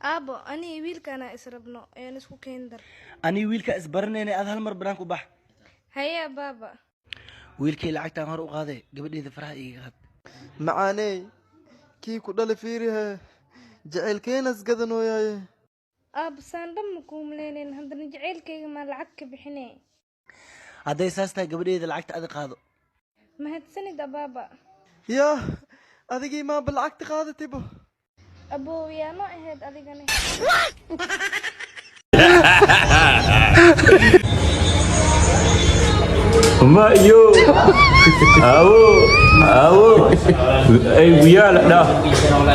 ابو اني ويلك انا اسربنو انا اسكو كيندر اني ويلك اسبرنيني اد هل مر بنانكو باح هيا بابا wiilkii lacagtaan hor u qaaday gabadheeda faraha iga qad macaaney kii ku dhali fiirihe jacaylkeenas gadanooyaaye اب ساندم كوملينين هندنا جعيلكيga ma lacag ka bixine hadday saas tahay gabadheeda lacagta adi qaado mahadsanid baba yaa adigii maanba lacagta qaadatibo abo yaa noo ahayd adigane ما يو أو أي بيال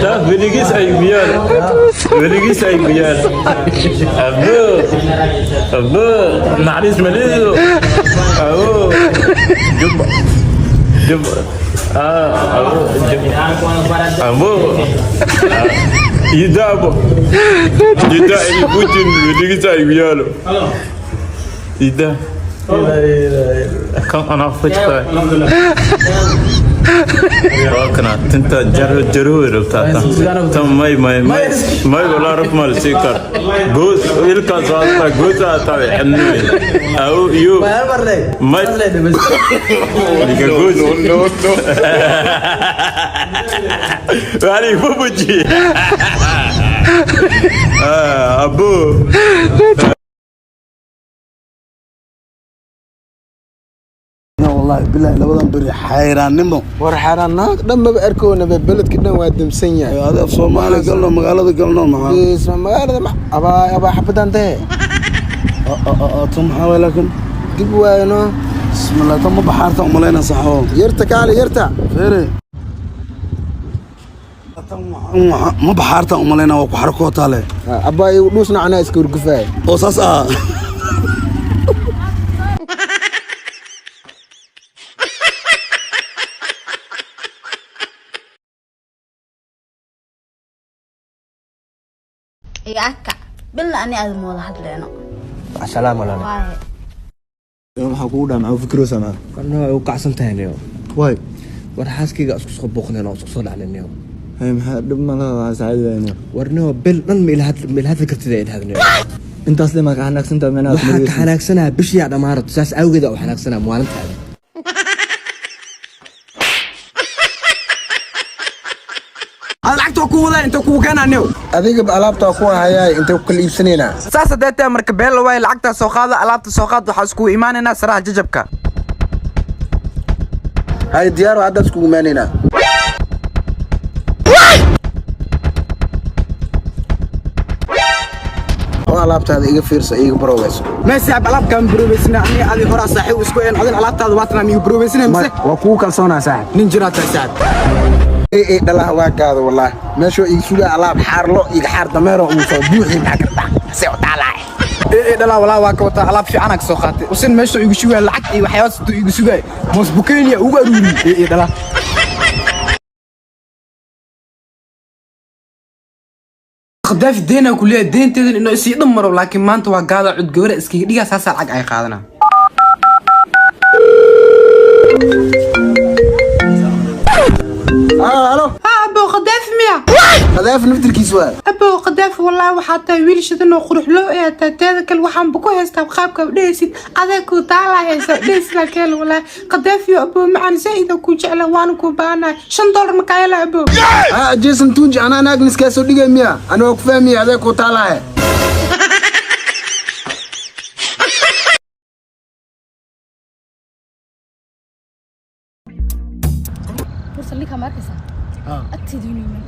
لا بلقيس أي بيال بلقيس أي بيال أبو معلش مليزو أو جب أبو يدابو يدا البوتين بلقيس أي بيالو يدا كم أنا فتشة وكنا تنت جرور بتاعتا تم ماي ولا رف مال سكر جوز إلك زاتا جوز أتابع حنوي أو يو ماي لك جوز نو يعني بوجي أبو والله بالله لبدان بري حيران نمو war xaaraannaag dhanmaba arkownaba beledka dhan waa damsan yahay هذا Soomaali galno magaalada galno maxaa isma magaalada abaa xabadan tahay tum hawalakum dib waayno bismillah tum baxarta umalayna saxo yarta kaali yarta feere ma baxarta umalayna waa ku xarkoota le abaa uu dhusna ana iska urgufay oo saas ah يا أكا بالله أني أدم والله حد لنا السلام عليكم يوم حقودا مع فكرو سما كنا وقعسن تاني واي war xaaskayga isku soo booqneen oo isku soo dhacneen هي ما دب ما لا سعيد warnoo bil dhan meel had kartida ay hadneen انت اصلي ما كان انت من waxa ka xanaaqsanaa bishii dhamaarad saas awgeed oo xanaaqsanaa maalintaada lacagta ku wada inta ku keenaneew adiga alaabta ku hayay inta ku iibsanayna saas hadeeta marka beel way lacagta soo qaada alaabta soo qaad waxa isku iimaanayna saraha jajabka hay diyaar hadda isku iimaanayna alaabtaada iga fiirsa iga barowayso ma saab alaabkan barowaysna ani adi hore saaxiib isku een adin alaabtaada waatna mi barowaysna mise waa ku kalsoonaa saaxiib nin jiraata saaxiib ee dhala waagaada wallahi meesho ii suga alaab xaarlo iga xaar dameero uu soo buuxi ma karta si oo talaa ee dhala wallahi waa ka wata alaab fiican ka soo qaatay usin meesho igu suga lacag iyo waxyaabo sidoo igu sugay moos bukeeniya ugu aruuri ee dhala خداف دينا كلها دين تدن إنه يصير دمره لكن ما أنت وقاعد عد جورة إسكي ديها ساسا عق أي قادنا ألو أبو قداف ميا خداف نفتر كيسوا أبو قداف والله وحتى ويل شدنا وخروح له إيه تتذكر وحن بكو هستا بخابك وديسي أذاك وطالع هسا ديس لكيل والله قداف يا أبو معن زايدة كوج على وانكو بانا $5 مكايلا أبو جيسن تونج أنا ناقنس كاسو ديجا ميا أنا وقفا ميا أذاك وطالع لك مركزة أكتد يمين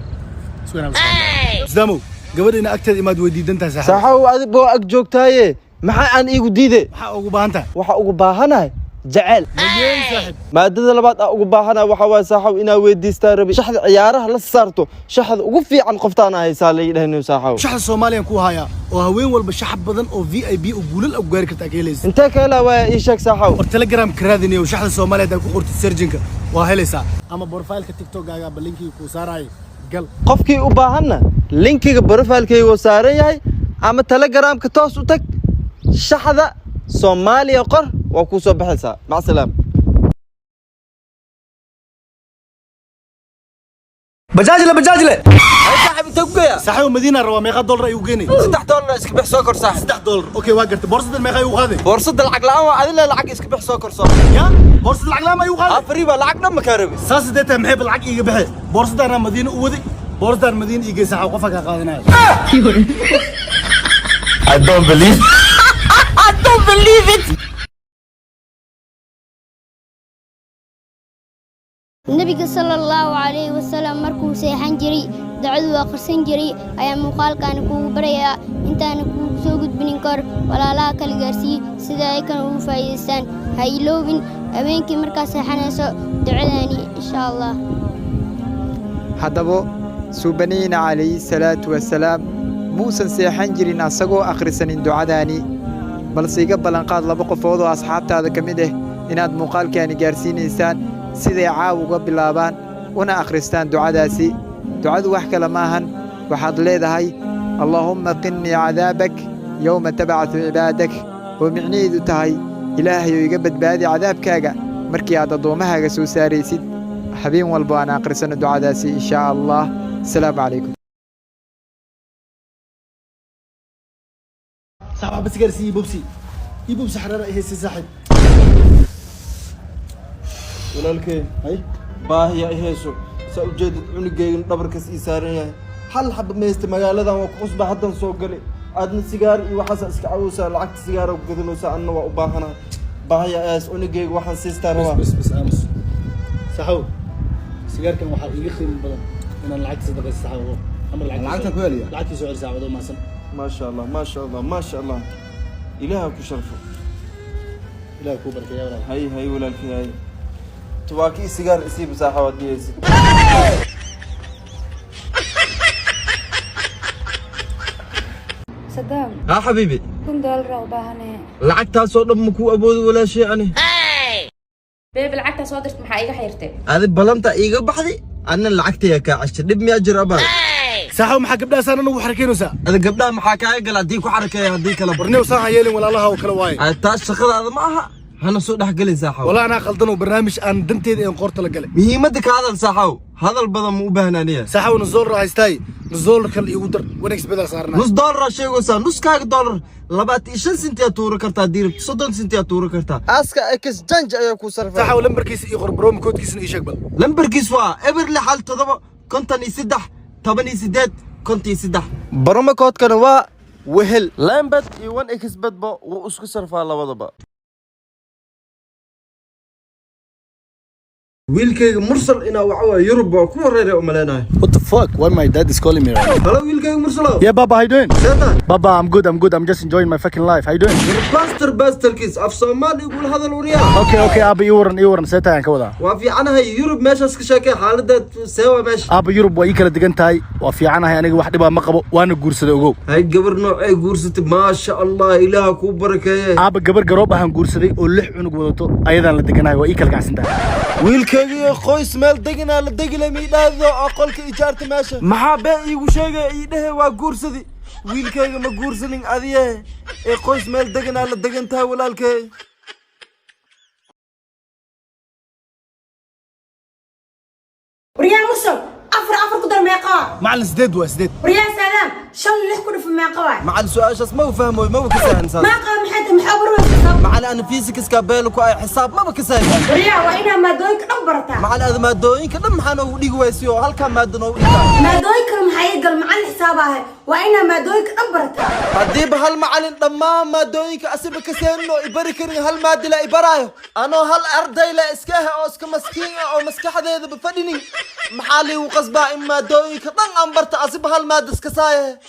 اسلامو gabadheena agteeda imaad weydiidantaa saxaw aad boo ag joogtaaye maxaa aan iigu diiday waxa ugu baahantahay waxa ugu baahanahay jacayl maadada labaad aan ugu baahanahay waxa waa saxaw inaa weydiistaa rabi shaxda ciyaaraha la saarto shaxda ugu fiican qoftaan haysaa la yidhaahdo saxaw shaxda Soomaaliyan ku haya oo haween walba shaxab badan oo VIP oo guulal u gaari kartaa kaleeyay inta kale waa ii sheeg saxaw war Telegram karaadinayo shaxda Soomaaliyeed ku qortay surgeonka waa helaysaa ama profile-ka TikTok-gaaga balinki ku saaray gal qofkii u baahanna linkiga profile-kayga saaran yahay ama Telegram-ka toos u tag shaxda Soomaaliya qor waa ku soo baxaysaa mac salaam bajaajle صاحب انت وقيا صاحب مدينه روا ميقا دولار ايو جيني $6 اسك بخ سوكر صاحب $6 اوكي واقرت بورصه الميقا ايو قادي بورصه العقل لا ادله العق اسك بخ سوكر يا بورصه العقل ما ايو قادي افريبا العق دم كاربي ساس ديتا محب العق ايغا بخي بورصه انا مدينه ودي بورصه مدينه ايغا صاحب قفا كا قادناyo I don't believe it nabiga sallallahu alayhi wasallam markuu seexan jiray dacwadu aqrisan jiray ayaa muuqaalkan kuugu barayaa intaan kuugu soo gudbinin kor walaalaha kala gaarsii sida ay kan ugu faa'iideystaan ha iloobin habeenkii markaa seexanayso ducadaani insha Allah haddaba suubaniina calayhi salaatu wasalaam muusan seexan jirin asagoo akhrisanin ducadaani balse iga ballanqaad 2 qofood oo asxaabtaada ka mid ah inaad muuqaalkaani gaarsiinaysaan siday caaw uga bilaabaan una akhristaan ducadaasi ducadu wax kale maahan waxaad leedahay allaahumma qinnii cadaabak yowma tabcaثu cibaadak oo micnaheedu tahay ilaahayow iga badbaadi cadaabkaaga markii aad addoommahaaga soo saaraysid habeen walba aan akhrisano ducadaasi inshaa allah asalaamu calaykum صاحب بس قال يبوبسي حرارة هي سي صاحب walaalkay hay baahiya ihayso saa ujeedad cunugaygan dhabarkas ii saaran yahay hal xab meesta magaaladan waa ku cusba haddan soo galay aadna sigaar iyo waxaas iska cawsaa lacagta sigaar ku gadanaysa anna waa u baahanahay baahiya aas cunugayga waxaan siistaa rabaa بس امس صاحب سيجار كان waxa iga qiimo badan inaan lacagta sadaqaysto صاحب amar lacagta ku heliya lacagta soo cirsaa wado maasan ما شاء الله ما شاء الله ما شاء الله إلهك شرفه إلهك بركة يا ولد هاي ولالك هاي تواكي سيجار اسيب مساحة وديسي صدام ها حبيبي $10 وباهنه لعقتها صوت مكو أبود ولا شيء يعني بيب العقدة صادرت محا إيغا حيرتي هذه بلنتا إيغا بحدي أنا لعقتي يا كاعش دب مي أجر أبا صاحب maxaa gabdhaha saaran ugu xarkeenaysa ada gabdhaha maxaa kaaga gal hadii ku xarkeeyo hadii kala barneew saan yeelin walaalaha oo kala waay taas shaqadaada ma aha hana soo dhax galin saaxaw wala ana qaldan oo barnaamij aan danteeda aan qoorta la galay muhiimada ka hadal saaxaw hadal badan ma u baahnaaniya saaxaw nuzul rahaystay nuzul kal igu dar wanex bedel saarnaa $1 sheegaysa nus kaaga $25 سنت يا تورا كرتا دير 30 سنت يا تورا كرتا اسكا اكس جنج ايا كو صرفا صح ولمبركيس اي بروم كودكيس اي شقبل لمبركيس وا ابر لحال تضب كنتني سدح تبني سداد كنتي سدح بروم كود كان وا وهل لامبد اي 1 اكس بدبا واسكو صرفا لبدبا ويلكيغ مرسل انا وعوا يوروب كو ريري امليناي What the fuck? Why my dad is calling me right now? Hello ويلكيغ مرسل Yeah Baba, how you doing? سيدا Baba, I'm good. I'm just enjoying my fucking life. How you doing? باستر كيس اف صومال يقول هذا الوريا Okay ابي يورن سيتا كودا وفي عنها يوروب ماشي اسك شاكي حالده سوا ماشي ابي يوروب way kala digan tahay waa fiicanahay aniga wax dhibaa ma qabo waana guursaday ogow hay gabar noocay guursatay ma sha Allah ilaaha ku barakeeye aba gabar garoob ahaan guursaday oo 6 cunug wadato ayadan la deganahay waa ii kala gacsan tahay wiilkayga qoys meel deganaa la degilay miidhaado aqalka ijaarta meesha maxaa baa iigu sheegay ii dhahay waa guursaday wiilkayga ma guursanin adiye ee qoys meel deganaa la degantahay walaalkay وريان مصر أفر قدر ما يقع معلن سديد وريان سلام شل اللي كنا في ما يقع مع السؤال شو ما فهموا ما بكسان ما قام حد محاور وسط مع أنا فيزيكس كابيلك وأي حساب ما بكسان وريان وإنا ما دويك أبرتا مع هذا ما دوين كده محنا ودي ويسيو هل كان ما دنو ما دويك محيقل مع الحسابها وإنا ما دويك أبرتا هدي بهال معلن دمام ما دوينك أسيب كسينو إبركني هل ما دلا إبرايو أنا هل أرضي لا إسكاها أو إسك مسكين أو مسكحة ذي بفدني محالي وقصبا إما دوينك طن أمبرت أسيب هال ما دسكسايه